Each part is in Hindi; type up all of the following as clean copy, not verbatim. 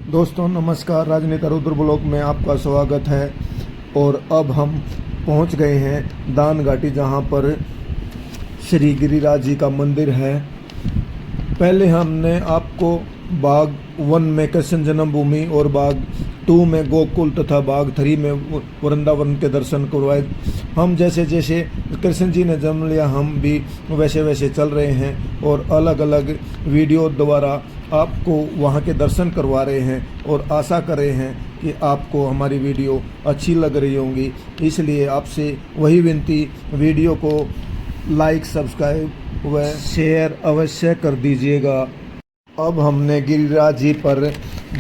दोस्तों नमस्कार, राजनीति रुद्र ब्लॉग में आपका स्वागत है। और अब हम पहुंच गए हैं दान घाटी, जहां पर श्री गिरिराज जी का मंदिर है। पहले हमने आपको बाग 1 में कृष्ण जन्मभूमि और बाग 2 में गोकुल तथा बाग 3 में वृंदावन के दर्शन करवाए। हम जैसे जैसे कृष्ण जी ने जन्म लिया, हम भी वैसे वैसे चल रहे हैं और अलग अलग वीडियो द्वारा आपको वहाँ के दर्शन करवा रहे हैं। और आशा कर रहे हैं कि आपको हमारी वीडियो अच्छी लग रही होंगी, इसलिए आपसे वही विनती, वीडियो को लाइक, सब्सक्राइब व शेयर अवश्य कर दीजिएगा। अब हमने गिरिराज जी पर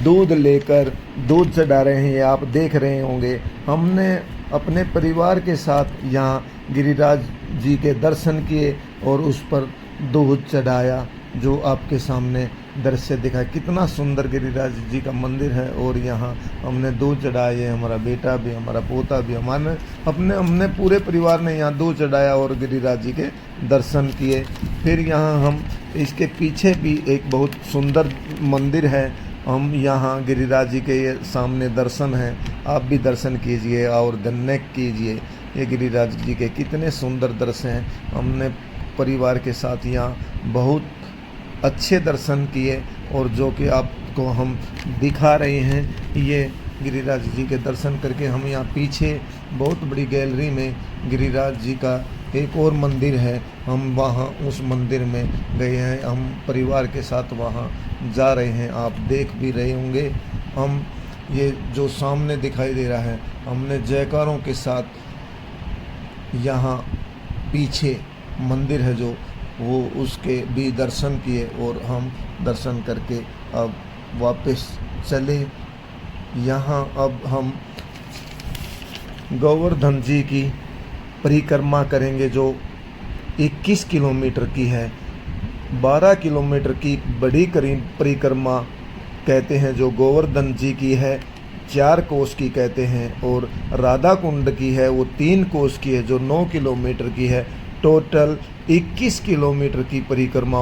दूध चढ़ा रहे हैं, आप देख रहे होंगे। हमने अपने परिवार के साथ यहाँ गिरिराज जी के दर्शन किए और उस पर दूध चढ़ाया, जो आपके सामने दृश्य दिखा। कितना सुंदर गिरिराज जी का मंदिर है। और यहाँ हमने दूध चढ़ाए, हमारा बेटा भी, हमारा पोता भी, हमने पूरे परिवार ने यहाँ दूध चढ़ाया और गिरिराज जी के दर्शन किए। फिर यहाँ हम इसके पीछे भी एक बहुत सुंदर मंदिर है, हम यहाँ गिरिराज जी के सामने दर्शन हैं, आप भी दर्शन कीजिए और धन्य कीजिए। ये गिरिराज जी के कितने सुंदर दृश्य हैं। हमने परिवार के साथ यहाँ बहुत अच्छे दर्शन किए और जो कि आपको हम दिखा रहे हैं, ये गिरिराज जी के दर्शन करके हम यहाँ पीछे बहुत बड़ी गैलरी में गिरिराज जी का एक और मंदिर है, हम वहाँ उस मंदिर में गए हैं। हम परिवार के साथ वहाँ जा रहे हैं, आप देख भी रहे होंगे। हम ये जो सामने दिखाई दे रहा है, हमने जयकारों के साथ यहाँ पीछे मंदिर है जो वो उसके भी दर्शन किए और हम दर्शन करके अब वापस चले। यहाँ अब हम गोवर्धन जी की परिक्रमा करेंगे, जो 21 किलोमीटर की है। 12 किलोमीटर की बड़ी परिक्रमा कहते हैं जो गोवर्धन जी की है, 4 कोस की कहते हैं। और राधा कुंड की है, वो 3 कोस की है, जो 9 किलोमीटर की है। टोटल 21 किलोमीटर की परिक्रमा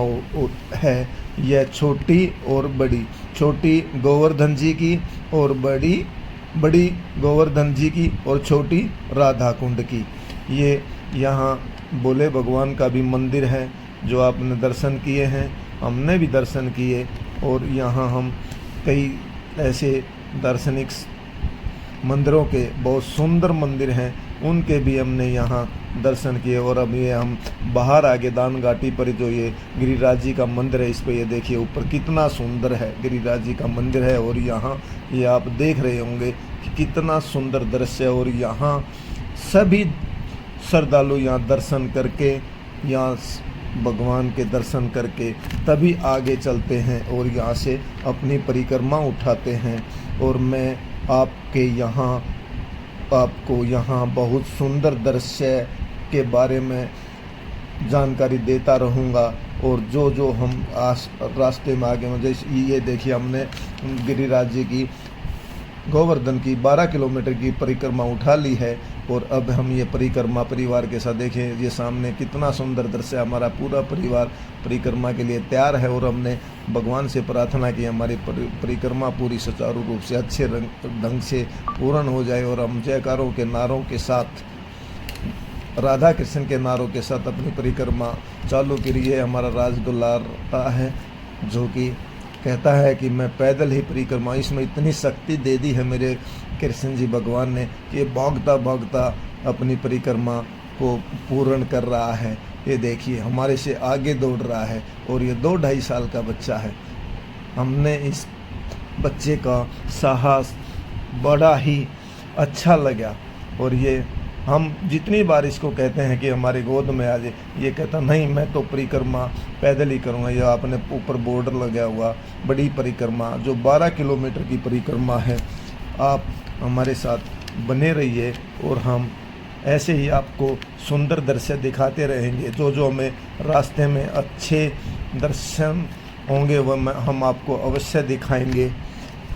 है। यह छोटी और बड़ी, छोटी गोवर्धन जी की और बड़ी गोवर्धन जी की और छोटी राधा कुंड की। ये यहाँ भोले भगवान का भी मंदिर है, जो आपने दर्शन किए हैं, हमने भी दर्शन किए। और यहाँ हम कई ऐसे दार्शनिक मंदिरों के, बहुत सुंदर मंदिर हैं, उनके भी हमने यहाँ दर्शन किए। और अब ये हम बाहर आगे दान घाटी पर जो ये गिरिराज जी का मंदिर है, इस पर ये देखिए ऊपर कितना सुंदर है गिरिराज जी का मंदिर है। और यहाँ ये आप देख रहे होंगे कि कितना सुंदर दृश्य है। और यहाँ सभी श्रद्धालु यहाँ दर्शन करके, यहाँ भगवान के दर्शन करके तभी आगे चलते हैं और यहाँ से अपनी परिक्रमा उठाते हैं। और मैं आपको यहाँ बहुत सुंदर दृश्य के बारे में जानकारी देता रहूँगा। और जो हम रास्ते में आगे, जैसे ये देखिए, हमने गिरिराज जी की गोवर्धन की 12 किलोमीटर की परिक्रमा उठा ली है। और अब हम ये परिक्रमा परिवार के साथ देखें, ये सामने कितना सुंदर दृश्य, हमारा पूरा परिवार परिक्रमा के लिए तैयार है। और हमने भगवान से प्रार्थना की हमारी परिक्रमा पूरी सुचारू रूप से अच्छे ढंग से पूर्ण हो जाए। और हम जयकारों के नारों के साथ, राधा कृष्ण के नारों के साथ अपनी परिक्रमा चालू करिए। हमारा राजदुलारा है, जो कि कहता है कि मैं पैदल ही परिक्रमा, इसमें इतनी शक्ति दे दी है मेरे कृष्ण जी भगवान ने कि ये भागता भागता अपनी परिक्रमा को पूर्ण कर रहा है। ये देखिए हमारे से आगे दौड़ रहा है और ये 2-2.5 साल का बच्चा है। हमने इस बच्चे का साहस बड़ा ही अच्छा लगा। और ये हम जितनी बार इसको कहते हैं कि हमारे गोद में आ जाए, ये कहता नहीं, मैं तो परिक्रमा पैदल ही करूँगा। यह आपने ऊपर बॉर्डर लगा हुआ बड़ी परिक्रमा जो 12 किलोमीटर की परिक्रमा है। आप हमारे साथ बने रहिए और हम ऐसे ही आपको सुंदर दृश्य दिखाते रहेंगे। जो हमें रास्ते में अच्छे दर्शन होंगे वह हम आपको अवश्य दिखाएंगे।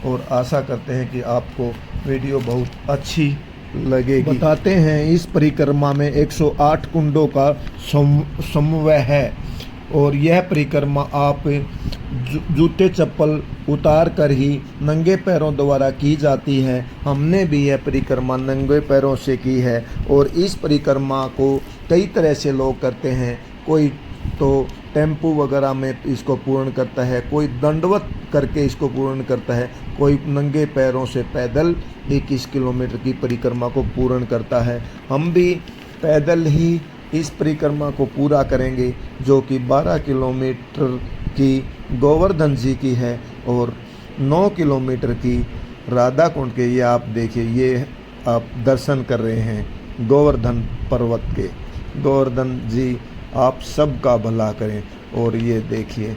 और आशा करते हैं कि आपको वीडियो बहुत अच्छी लगेगी। बताते हैं, इस परिक्रमा में 108 कुंडों का समूह है और यह परिक्रमा आप जूते चप्पल उतार कर ही नंगे पैरों द्वारा की जाती है। हमने भी यह परिक्रमा नंगे पैरों से की है और इस परिक्रमा को कई तरह से लोग करते हैं। कोई तो टेम्पू वगैरह में इसको पूर्ण करता है, कोई दंडवत करके इसको पूर्ण करता है, कोई नंगे पैरों से पैदल 21 किलोमीटर की परिक्रमा को पूर्ण करता है। हम भी पैदल ही इस परिक्रमा को पूरा करेंगे जो कि 12 किलोमीटर की गोवर्धन जी की है और 9 किलोमीटर की राधा कुंड के। ये आप देखिए, ये आप दर्शन कर रहे हैं गोवर्धन पर्वत के। गोवर्धन जी आप सबका भला करें। और ये देखिए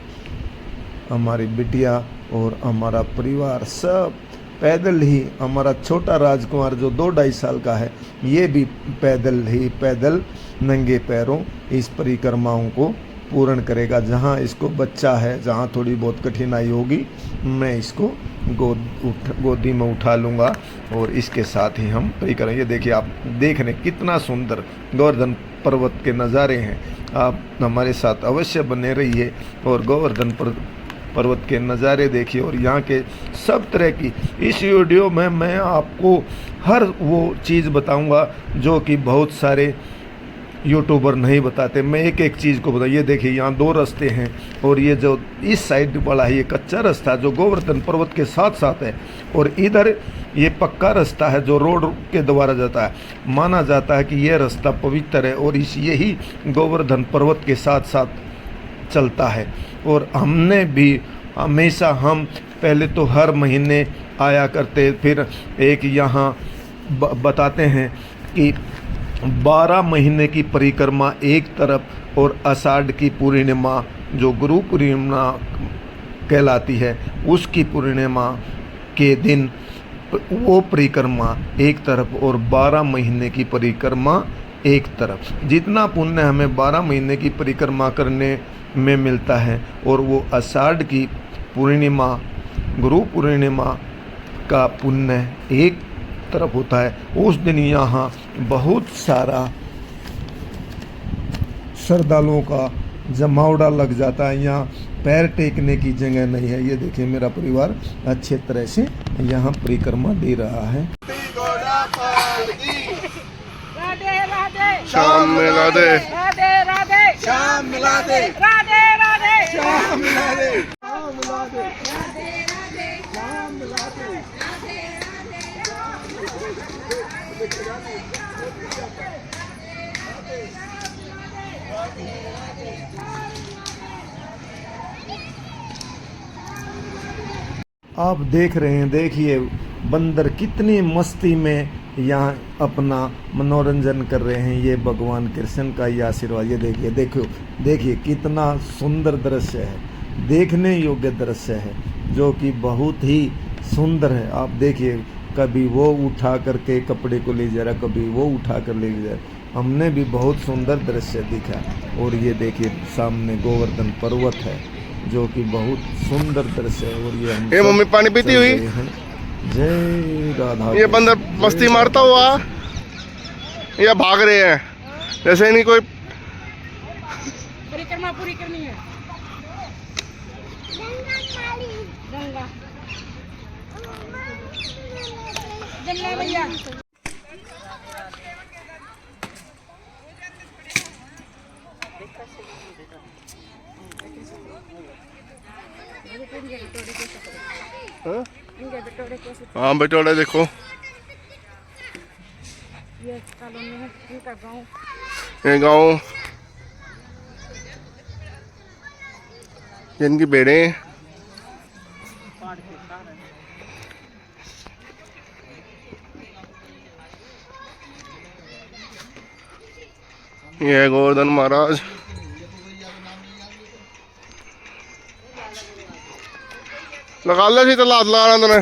हमारी बिटिया और हमारा परिवार सब पैदल ही, हमारा छोटा राजकुमार जो 2-2.5 साल का है ये भी पैदल नंगे पैरों इस परिक्रमाओं को पूर्ण करेगा। जहाँ इसको बच्चा है, जहाँ थोड़ी बहुत कठिनाई होगी, मैं इसको गोदी में उठा लूँगा और इसके साथ ही हम परिक्रमा। ये देखिए, आप देख रहे कितना सुंदर गोवर्धन पर्वत के नज़ारे हैं। आप हमारे साथ अवश्य बने रहिए और गोवर्धन पर्वत के नज़ारे देखिए और यहाँ के सब तरह की। इस वीडियो में मैं आपको हर वो चीज़ बताऊंगा जो कि बहुत सारे यूट्यूबर नहीं बताते। मैं एक एक चीज़ को बताइए। देखिए यहाँ 2 रास्ते हैं और ये जो इस साइड वाला है ये कच्चा रास्ता जो गोवर्धन पर्वत के साथ साथ है और इधर ये पक्का रास्ता है जो रोड के द्वारा जाता है। माना जाता है कि यह रास्ता पवित्र है और यही गोवर्धन पर्वत के साथ साथ चलता है। और हमने भी हमेशा, हम पहले तो हर महीने आया करते, फिर एक यहाँ बताते हैं कि 12 महीने की परिक्रमा एक तरफ और आषाढ़ की पूर्णिमा जो गुरु पूर्णिमा कहलाती है उसकी पूर्णिमा के दिन वो परिक्रमा एक तरफ और 12 महीने की परिक्रमा एक तरफ। जितना पुण्य हमें 12 महीने की परिक्रमा करने में मिलता है और वो आषाढ़ की पूर्णिमा गुरु पूर्णिमा का पुण्य एक तरफ होता है। उस दिन यहाँ बहुत सारा श्रद्धालुओं का जमावड़ा लग जाता है। यहाँ पैर टेकने की जगह नहीं है। ये देखिए मेरा परिवार अच्छे तरह से यहाँ परिक्रमा दे रहा है। शाम मिला दे, राधे राधे, शाम मिला दे, राधे राधे, शाम मिला दे, शाम मिला दे, राधे राधे, शाम मिला दे। आप देख रहे हैं, देखिए बंदर कितनी मस्ती में यहाँ अपना मनोरंजन कर रहे हैं। ये भगवान कृष्ण का ही आशीर्वाद। ये देखिए, देखिए कितना सुंदर दृश्य है, देखने योग्य दृश्य है जो कि बहुत ही सुंदर है। आप देखिए, कभी वो उठा करके कपड़े को ले जा रहा, कभी वो उठा कर ले जा रहा। हमने भी बहुत सुंदर दृश्य दिखा। और ये देखिए सामने गोवर्धन पर्वत है जो कि बहुत सुंदर दृश्य है। और ये हम मम्मी पानी पीती हुई, जय राधा। ये बंदर मस्ती मारता हुआ या भाग रहे हैं जैसे नहीं कोई। परिक्रमा पूरी करनी है। गंगा जमना भैया। हाँ बेटोड़े देखो, ये कॉलोनी है, इनका गाँव, ये गाँव, इनकी बेड़े। ये गोवर्धन महाराज। लगा ले तो लाद लगा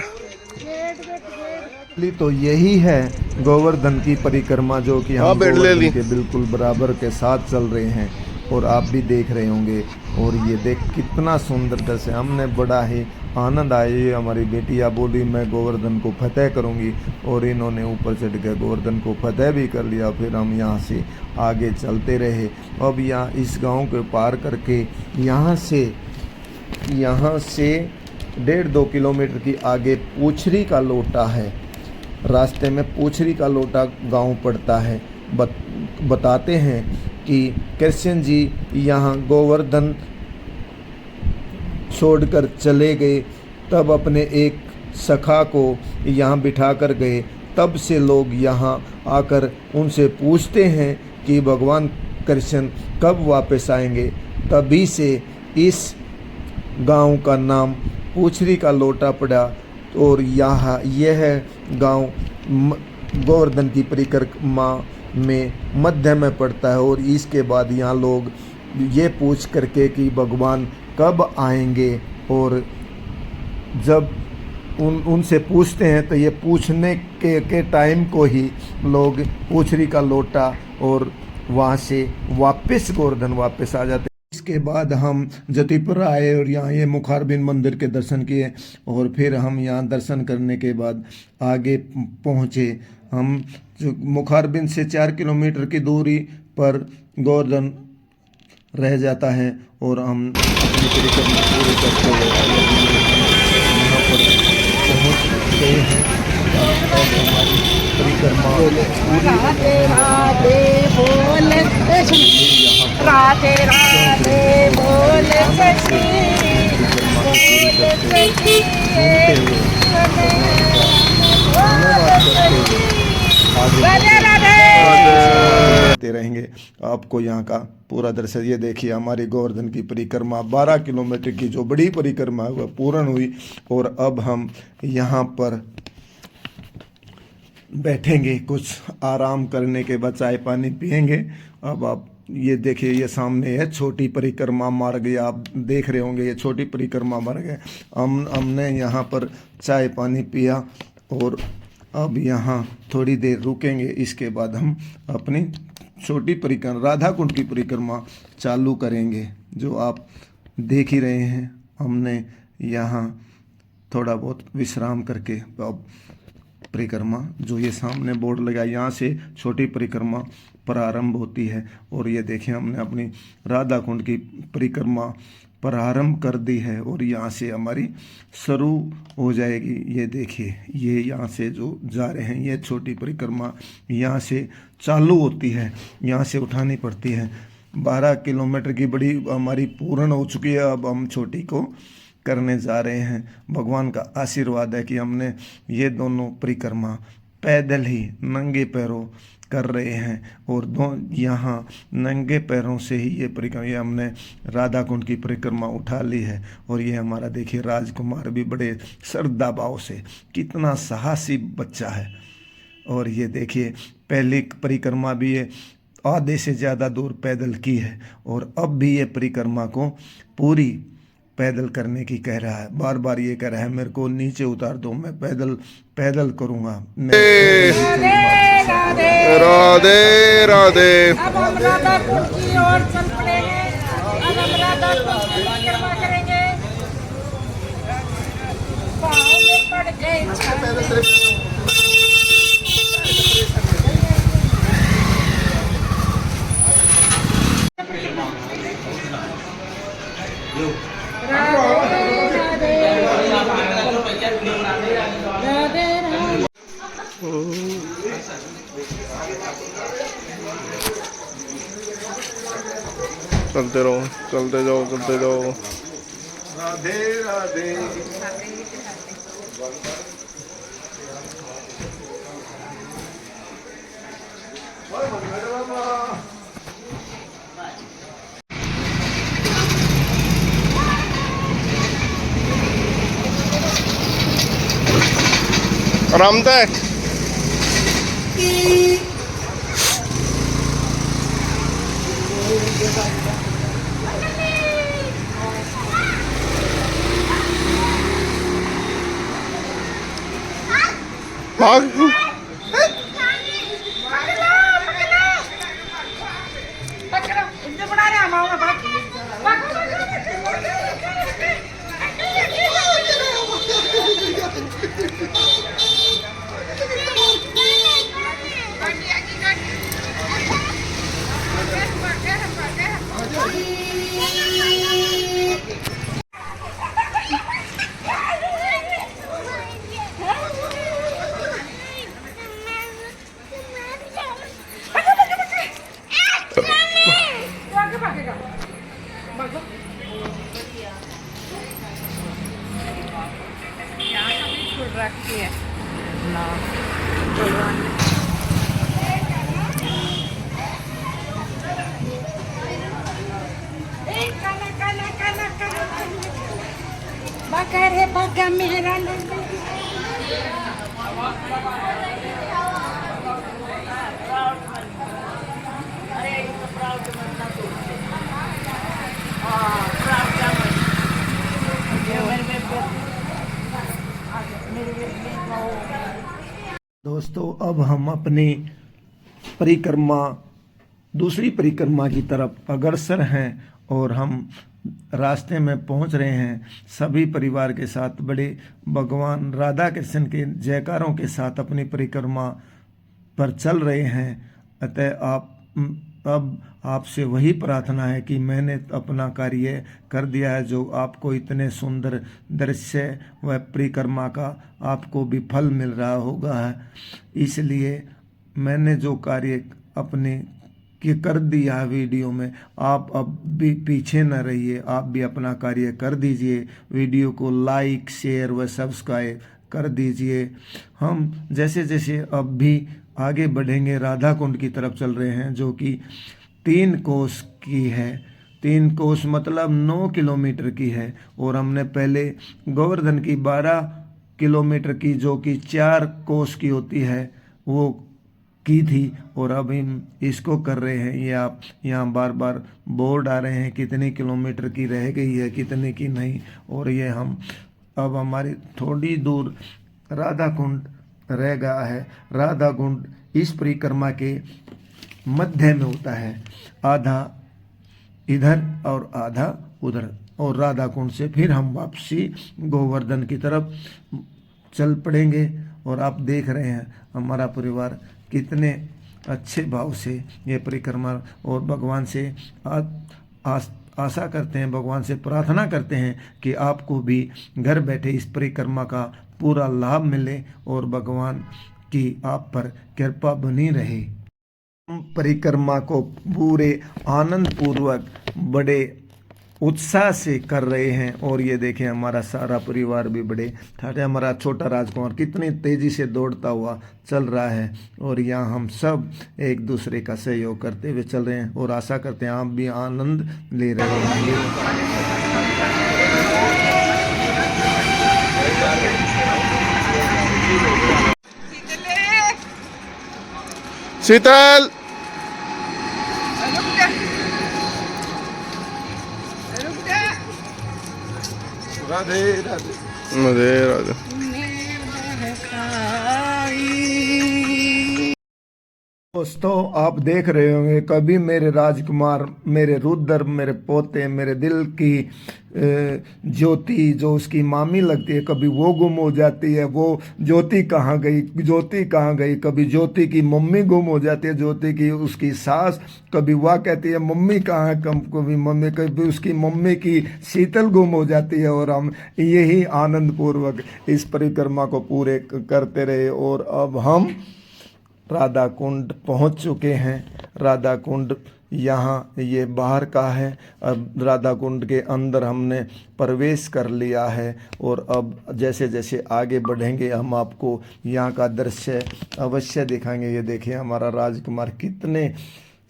तो यही है गोवर्धन की परिक्रमा जो कि हम बेड़ ले ली। गोवर्धन के बिल्कुल बराबर के साथ चल रहे हैं। और आप भी देख रहे होंगे। और ये देख कितना सुंदर दृश्य, हमने बड़ा ही आनंद आया। ये हमारी बेटियाँ बोली मैं गोवर्धन को फतेह करूँगी, और इन्होंने ऊपर चढ़ कर गोवर्धन को फतेह भी कर लिया। फिर हम यहाँ से आगे चलते रहे। अब यहाँ इस गांव को पार करके यहाँ से 1.5-2 किलोमीटर की आगे पूछरी का लोटा है। रास्ते में पूछरी का लोटा गांव पड़ता है। बताते हैं कि कृष्ण जी यहाँ गोवर्धन छोड़कर चले गए, तब अपने एक सखा को यहाँ बिठा कर गए। तब से लोग यहाँ आकर उनसे पूछते हैं कि भगवान कृष्ण कब वापस आएंगे। तभी से इस गांव का नाम पूछरी का लोटा पड़ा। और यह गांव गोवर्धन की परिक्रमा में मध्य में पड़ता है। और इसके बाद यहाँ लोग ये पूछ करके कि भगवान कब आएंगे, और जब उनसे पूछते हैं तो ये पूछने के टाइम को ही लोग पूछरी का लोटा और वहाँ से वापस गोवर्धन वापस आ जाते। इसके बाद हम जतिपुर आए और यहाँ ये मुखारबिंद मंदिर के दर्शन किए। और फिर हम यहाँ दर्शन करने के बाद आगे पहुँचे। हम जो मुखारबिंद से 4 किलोमीटर की दूरी पर गोवर्धन रह जाता है। और हम अपनी परिक्रमा पूरी करते हुए यहाँ पर पहुँच गए हैं। अब हमारी परिक्रमा राधे राधे बोल राधे राधे बोल करते रहेंगे। आपको यहाँ का पूरा दृश्य ये देखिए। हमारी गोवर्धन की परिक्रमा 12 किलोमीटर की जो बड़ी परिक्रमा है वह पूर्ण हुई। और अब हम यहाँ पर बैठेंगे, कुछ आराम करने के बाद चाय पानी पिएंगे। अब आप ये देखिए, ये सामने है छोटी परिक्रमा मार्ग। ये आप देख रहे होंगे, ये छोटी परिक्रमा मार्ग है। हमने यहाँ पर चाय पानी पिया और अब यहाँ थोड़ी देर रुकेंगे। इसके बाद हम अपनी छोटी परिक्रमा राधा कुंड की परिक्रमा चालू करेंगे, जो आप देख ही रहे हैं। हमने यहाँ थोड़ा बहुत विश्राम करके अब परिक्रमा, जो ये सामने बोर्ड लगा, यहाँ से छोटी परिक्रमा प्रारंभ होती है। और ये देखिए, हमने अपनी राधा कुंड की परिक्रमा प्रारंभ कर दी है और यहाँ से हमारी शुरू हो जाएगी। ये देखिए, ये यहाँ से जो जा रहे हैं, ये छोटी परिक्रमा यहाँ से चालू होती है, यहाँ से उठानी पड़ती है। 12 किलोमीटर की बड़ी हमारी पूर्ण हो चुकी है। अब हम छोटी को करने जा रहे हैं। भगवान का आशीर्वाद है कि हमने ये दोनों परिक्रमा पैदल ही नंगे पैरों कर रहे हैं। और यहाँ नंगे पैरों से ही ये परिक्रमा, ये हमने राधा कुंड की परिक्रमा उठा ली है। और ये हमारा देखिए राजकुमार भी बड़े श्रद्धा भाव से, कितना साहसी बच्चा है। और ये देखिए, पहली परिक्रमा भी ये आधे से ज़्यादा दूर पैदल की है और अब भी ये परिक्रमा को पूरी पैदल करने की कह रहा है। बार बार ये कह रहा है मेरे को नीचे उतार दो, मैं पैदल करूँगा। राधे राधे। अब हम राधा कुंड की ओर चल पड़ेंगे। अब हम राधा कुंड की परिक्रमा करेंगे। पाँव में पड़ गए चलते रहो, चलते जाओ, चलते जाओ। राधे राधे। आरामदा है। भाग इधर बना रहे हम रखी है ना भगवान ने। काला काला काला काला बकर है बगा मेरा दोस्तों अब हम अपनी परिक्रमा दूसरी परिक्रमा की तरफ अग्रसर हैं और हम रास्ते में पहुंच रहे हैं सभी परिवार के साथ बड़े भगवान राधा कृष्ण के जयकारों के साथ अपनी परिक्रमा पर चल रहे हैं। अतः अब आपसे वही प्रार्थना है कि मैंने अपना कार्य कर दिया है, जो आपको इतने सुंदर दृश्य व परिक्रमा का आपको भी फल मिल रहा होगा है। इसलिए मैंने जो कार्य अपने कि कर दिया है वीडियो में, आप अब भी पीछे न रहिए, आप भी अपना कार्य कर दीजिए। वीडियो को लाइक शेयर व सब्सक्राइब कर दीजिए। हम जैसे जैसे अब भी आगे बढ़ेंगे राधा कुंड की तरफ चल रहे हैं, जो कि 3 कोस की है। 3 कोस मतलब 9 किलोमीटर की है। और हमने पहले गोवर्धन की 12 किलोमीटर की, जो कि 4 कोस की होती है, वो की थी। और अब हम इसको कर रहे हैं। ये आप यहाँ बार बार बोर्ड आ रहे हैं कितने किलोमीटर की रह गई है, कितने की नहीं। और ये हम अब हमारी थोड़ी दूर राधा कुंड रह गया है। राधा कुंड इस परिक्रमा के मध्य में होता है, आधा इधर और आधा उधर। और राधा कुंड से फिर हम वापसी गोवर्धन की तरफ चल पड़ेंगे। और आप देख रहे हैं हमारा परिवार कितने अच्छे भाव से ये परिक्रमा, और भगवान से आशा करते हैं, भगवान से प्रार्थना करते हैं कि आपको भी घर बैठे इस परिक्रमा का पूरा लाभ मिले और भगवान की आप पर कृपा बनी रहे। हम परिक्रमा को पूरे आनंद पूर्वक बड़े उत्साह से कर रहे हैं। और ये देखें हमारा सारा परिवार भी बड़े ठाठे, हमारा छोटा राजकुमार कितनी तेज़ी से दौड़ता हुआ चल रहा है। और यहाँ हम सब एक दूसरे का सहयोग करते हुए चल रहे हैं और आशा करते हैं आप भी आनंद ले रहे हैं। शीतल राधे राधे राधे राधे। दोस्तों आप देख रहे होंगे, कभी मेरे राजकुमार, मेरे रुद्र, मेरे पोते, मेरे दिल की ज्योति जो उसकी मामी लगती है, कभी वो गुम हो जाती है, वो ज्योति कहाँ गई, ज्योति कहाँ गई। कभी ज्योति की मम्मी गुम हो जाती है, ज्योति की उसकी सास, कभी वह कहती है मम्मी कहाँ है, कभी मम्मी, कभी उसकी मम्मी की शीतल गुम हो जाती है। और हम यही आनंद पूर्वक इस परिक्रमा को पूरे करते रहे। और अब हम राधा कुंड पहुंच चुके हैं। राधा कुंड यहाँ ये बाहर का है। अब राधा कुंड के अंदर हमने प्रवेश कर लिया है। और अब जैसे जैसे आगे बढ़ेंगे हम आपको यहाँ का दृश्य अवश्य दिखाएंगे। ये देखिए हमारा राजकुमार कितने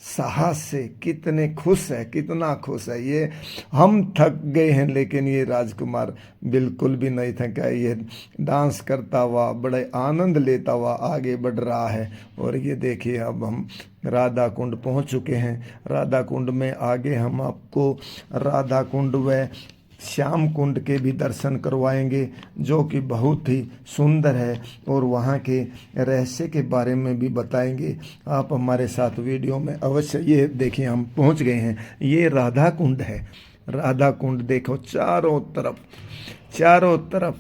साहस से, कितने खुश है, कितना खुश है। ये हम थक गए हैं लेकिन ये राजकुमार बिल्कुल भी नहीं थका। ये डांस करता हुआ, बड़े आनंद लेता हुआ आगे बढ़ रहा है। और ये देखिए अब हम राधा कुंड पहुंच चुके हैं। राधा कुंड में आगे हम आपको राधा कुंड व श्याम कुंड के भी दर्शन करवाएंगे, जो कि बहुत ही सुंदर है। और वहाँ के रहस्य के बारे में भी बताएंगे। आप हमारे साथ वीडियो में अवश्य। ये देखिए हम पहुँच गए हैं, ये राधा कुंड है। राधा कुंड देखो चारों तरफ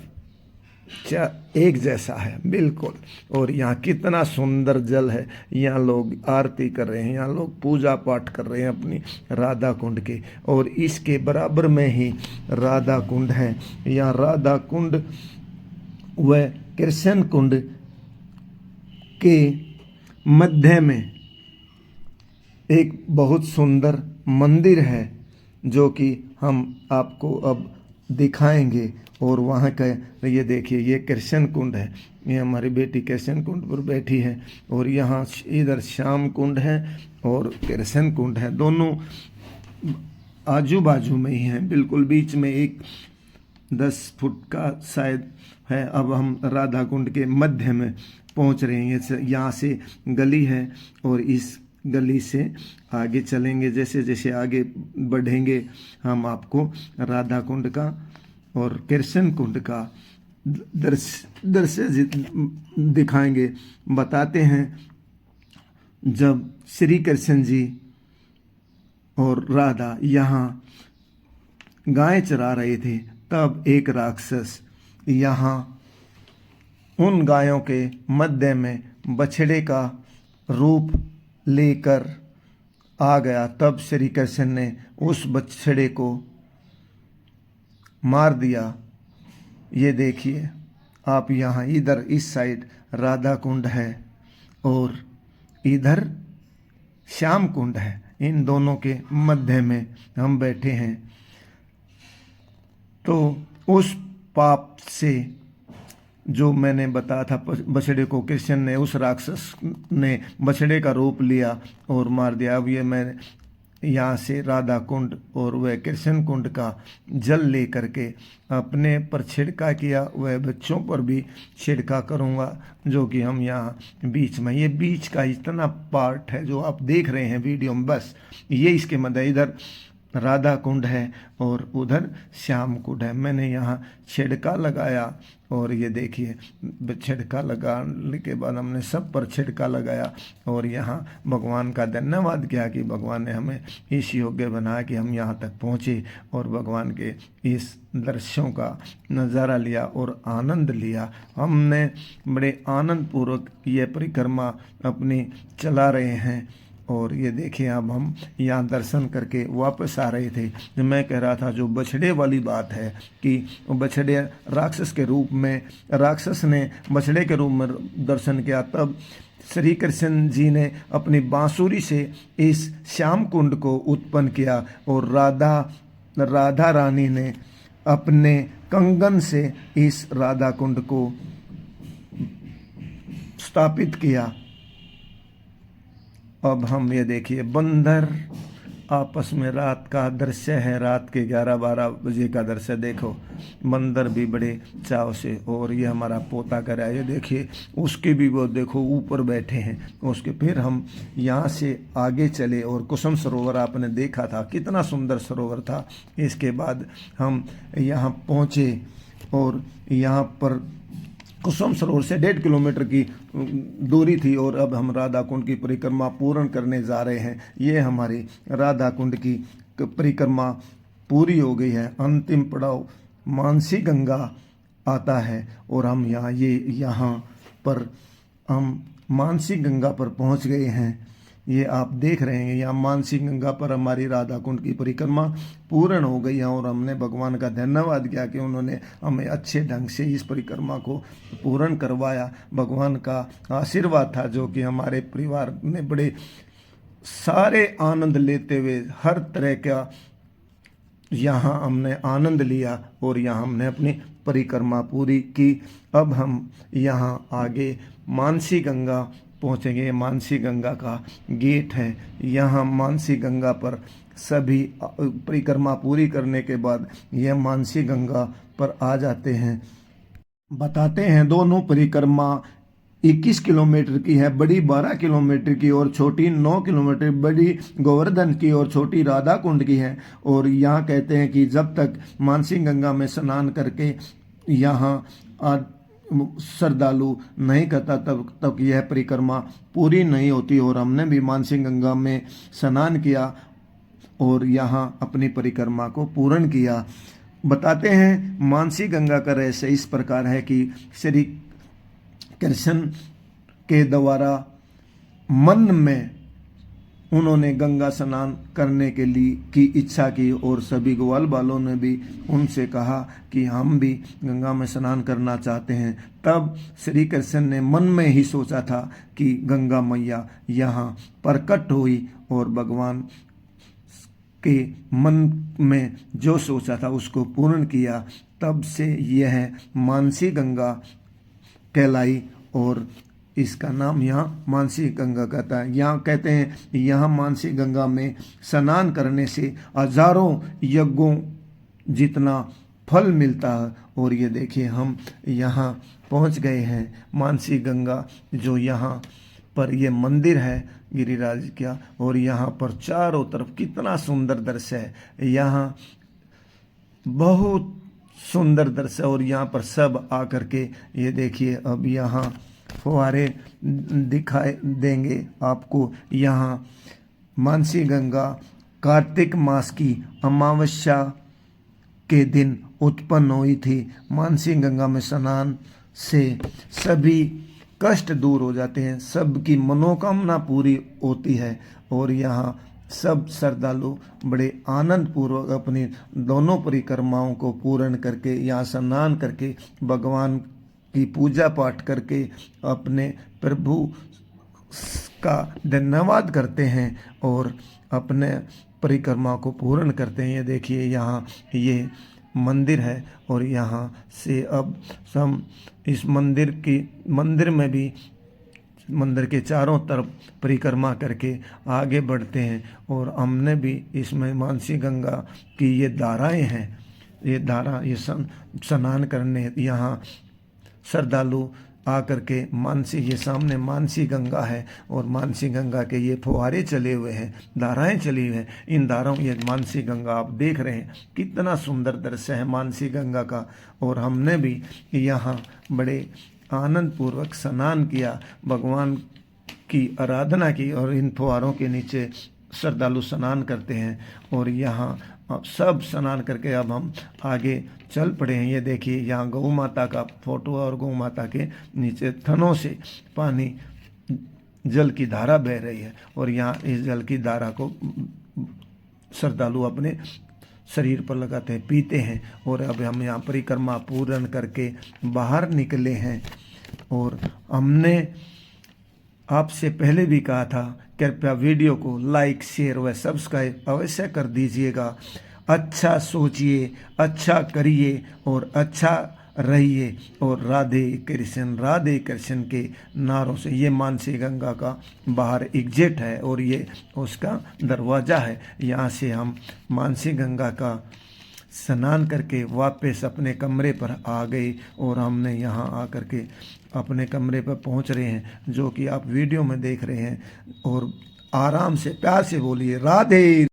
एक जैसा है बिल्कुल। और यहाँ कितना सुंदर जल है। यहाँ लोग आरती कर रहे हैं, यहाँ लोग पूजा पाठ कर रहे हैं अपनी राधा कुंड के। और इसके बराबर में ही राधा कुंड है। यहाँ राधा कुंड व कृष्ण कुंड के मध्य में एक बहुत सुंदर मंदिर है, जो कि हम आपको अब दिखाएंगे। और वहाँ का ये देखिए, ये कृष्ण कुंड है, ये हमारी बेटी कृष्ण कुंड पर बैठी है, और यहाँ इधर श्याम कुंड है और कृष्ण कुंड है, दोनों आजू बाजू में ही हैं, बिल्कुल बीच में एक 10 फुट का शायद है। अब हम राधा कुंड के मध्य में पहुंच रहे हैं। यहाँ से गली है और इस गली से आगे चलेंगे, जैसे जैसे आगे बढ़ेंगे हम आपको राधा कुंड का और कृष्ण कुंड का दृश्य दिखाएंगे। बताते हैं, जब श्री कृष्ण जी और राधा यहाँ गाय चरा रहे थे, तब एक राक्षस यहाँ उन गायों के मध्य में बछड़े का रूप लेकर आ गया। तब श्री कृष्ण ने उस बछड़े को मार दिया। ये देखिए आप, यहाँ इधर इस साइड राधा कुंड है और इधर श्याम कुंड है, इन दोनों के मध्य में हम बैठे हैं। तो उस पाप से जो मैंने बताया था, बछड़े को कृष्ण ने, उस राक्षस ने बछड़े का रूप लिया और मार दिया। अब ये मैं यहाँ से राधा कुंड और वह कृष्ण कुंड का जल ले करके अपने पर छिड़का किया, वह बच्चों पर भी छिड़का करूँगा, जो कि हम यहाँ बीच में, ये बीच का इतना पार्ट है जो आप देख रहे हैं वीडियो में, बस ये इसके मध्य, इधर राधा कुंड है और उधर श्याम कुंड है। मैंने यहाँ छिड़का लगाया और ये देखिए, छिड़का लगाने के बाद हमने सब पर छिड़का लगाया और यहाँ भगवान का धन्यवाद किया कि भगवान ने हमें इस योग्य बनाया कि हम यहाँ तक पहुँचे और भगवान के इस दृश्यों का नज़ारा लिया और आनंद लिया। हमने बड़े आनंद पूर्वक ये परिक्रमा अपनी चला रहे हैं। और ये देखिए, अब हम यहाँ दर्शन करके वापस आ रहे थे। मैं कह रहा था जो बछड़े वाली बात है कि बछड़े राक्षस के रूप में, राक्षस ने बछड़े के रूप में दर्शन किया, तब श्री कृष्ण जी ने अपनी बांसुरी से इस श्याम कुंड को उत्पन्न किया और राधा रानी ने अपने कंगन से इस राधा कुंड को स्थापित किया। अब हम ये देखिए, बंदर आपस में, रात का दृश्य है, रात के 11-12 बजे का दृश्य। देखो बंदर भी बड़े चाव से, और ये हमारा पोता कर रहा है, ये देखिए उसके भी वो देखो ऊपर बैठे हैं उसके। फिर हम यहाँ से आगे चले और कुसुम सरोवर आपने देखा था, कितना सुंदर सरोवर था। इसके बाद हम यहाँ पहुँचे और यहाँ पर कुसुम सरोवर से 1.5 किलोमीटर की दूरी थी और अब हम राधा कुंड की परिक्रमा पूर्ण करने जा रहे हैं। ये हमारी राधा कुंड की परिक्रमा पूरी हो गई है। अंतिम पड़ाव मानसी गंगा आता है और हम यहाँ पर हम मानसी गंगा पर पहुँच गए हैं। ये आप देख रहे हैं, यहाँ मानसी गंगा पर हमारी राधा कुंड की परिक्रमा पूर्ण हो गई है और हमने भगवान का धन्यवाद किया कि उन्होंने हमें अच्छे ढंग से इस परिक्रमा को पूर्ण करवाया। भगवान का आशीर्वाद था जो कि हमारे परिवार ने बड़े सारे आनंद लेते हुए हर तरह का यहाँ हमने आनंद लिया और यहाँ हमने अपनी परिक्रमा पूरी की। अब हम यहाँ आगे मानसी गंगा पहुँचेंगे। मानसी गंगा का गेट है। यहाँ मानसी गंगा पर सभी परिक्रमा पूरी करने के बाद यह मानसी गंगा पर आ जाते हैं। बताते हैं दोनों परिक्रमा 21 किलोमीटर की है, बड़ी 12 किलोमीटर की और छोटी 9 किलोमीटर, बड़ी गोवर्धन की और छोटी राधा कुंड की है। और यहाँ कहते हैं कि जब तक मानसी गंगा में स्नान करके यहाँ श्रद्धालु नहीं करता तब तक यह परिक्रमा पूरी नहीं होती। और हमने भी मानसी गंगा में स्नान किया और यहाँ अपनी परिक्रमा को पूर्ण किया। बताते हैं मानसी गंगा का रहस्य इस प्रकार है कि श्री कृष्ण के द्वारा मन में उन्होंने गंगा स्नान करने के लिए की इच्छा की और सभी ग्वाल बालों ने भी उनसे कहा कि हम भी गंगा में स्नान करना चाहते हैं। तब श्री कृष्ण ने मन में ही सोचा था कि गंगा मैया यहाँ प्रकट हुई और भगवान के मन में जो सोचा था उसको पूर्ण किया, तब से यह मानसी गंगा कहलाई और इसका नाम यहाँ मानसी गंगा कहता है। यहाँ कहते हैं यहाँ मानसी गंगा में स्नान करने से हजारों यज्ञों जितना फल मिलता है। और ये देखिए हम यहाँ पहुँच गए हैं मानसी गंगा, जो यहाँ पर ये मंदिर है गिरिराज का, और यहाँ पर चारों तरफ कितना सुंदर दृश्य है। यहाँ बहुत सुंदर दृश्य, और यहाँ पर सब आकर के ये देखिए अब यहाँ फुहारे दिखाई देंगे आपको। यहाँ मानसी गंगा कार्तिक मास की अमावस्या के दिन उत्पन्न हुई थी। मानसी गंगा में स्नान से सभी कष्ट दूर हो जाते हैं, सबकी मनोकामना पूरी होती है। और यहाँ सब श्रद्धालु बड़े आनंद पूर्वक अपनी दोनों परिक्रमाओं को पूर्ण करके यहाँ स्नान करके भगवान की पूजा पाठ करके अपने प्रभु का धन्यवाद करते हैं और अपने परिक्रमा को पूर्ण करते हैं। ये देखिए यहाँ ये मंदिर है, और यहाँ से अब हम इस मंदिर में भी मंदिर के चारों तरफ परिक्रमा करके आगे बढ़ते हैं। और हमने भी इसमें मानसी गंगा की ये धाराएं हैं, ये धारा ये स्नान करने यहाँ श्रद्धालु आकर के मानसी, ये सामने मानसी गंगा है और मानसी गंगा के ये फुहारे चले हुए हैं, धाराएं चली हुई हैं। इन धाराओं ये मानसी गंगा आप देख रहे हैं, कितना सुंदर दृश्य है मानसी गंगा का। और हमने भी यहाँ बड़े आनंद पूर्वक स्नान किया, भगवान की आराधना की, और इन फुहारों के नीचे श्रद्धालु स्नान करते हैं। और यहाँ अब सब स्नान करके अब हम आगे चल पड़े हैं। ये देखिए यहाँ गौ माता का फोटो, और गौ माता के नीचे थनों से पानी जल की धारा बह रही है, और यहाँ इस जल की धारा को श्रद्धालु अपने शरीर पर लगाते हैं, पीते हैं। और अब हम यहाँ परिक्रमा पूर्ण करके बाहर निकले हैं। और हमने आपसे पहले भी कहा था, कृपया वीडियो को लाइक शेयर व सब्सक्राइब अवश्य कर दीजिएगा। अच्छा सोचिए, अच्छा करिए और अच्छा रहिए। और राधे कृष्ण के नारों से ये मानसी गंगा का बाहर एग्जिट है, और ये उसका दरवाज़ा है। यहाँ से हम मानसी गंगा का स्नान करके वापस अपने कमरे पर आ गए, और हमने यहाँ आकर के अपने कमरे पर पहुँच रहे हैं, जो कि आप वीडियो में देख रहे हैं। और आराम से प्यार से बोलिए राधे।